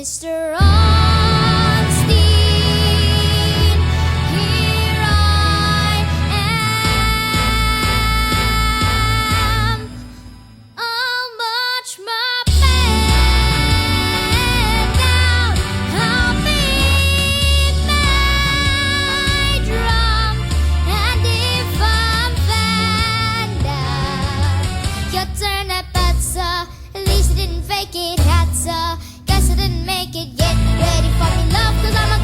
Mr. Onstein, here I am. I'll march my band down, I'll beat my drum, and if I'm found out, your turn at bat, sir. At least I didn't fake it, hat, sir. Guess I didn't make it. Get ready for me, love, 'cause I'm a